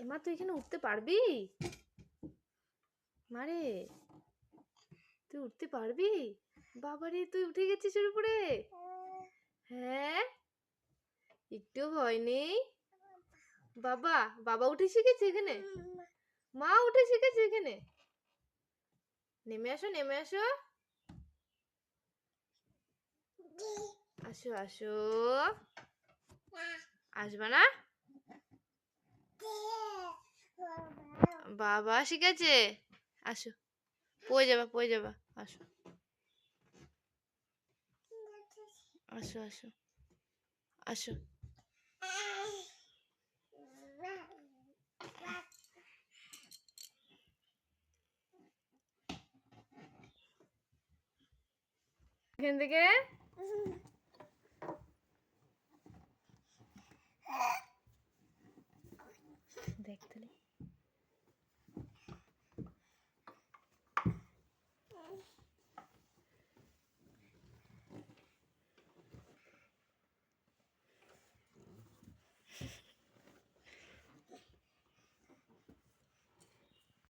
এমা তুই এখানে উঠতে পারবি? মারে তুই উঠতে পারবি? বাবারে তুই উঠে গেছিস ওর উপরে? হ্যাঁ, একটু ভয় নেই? বাবা বাবা উঠে শিখেছে এখানে? মা উঠে শিখেছে এখানে? নেমে আসো, নেমে আসো, আসো আসো। আসবা না? বাবা শিখেছে, আসো, পড়ে যাবা পড়ে যাবা, আসো আসো আসো আসো। এখান থেকে দেখ তাহলে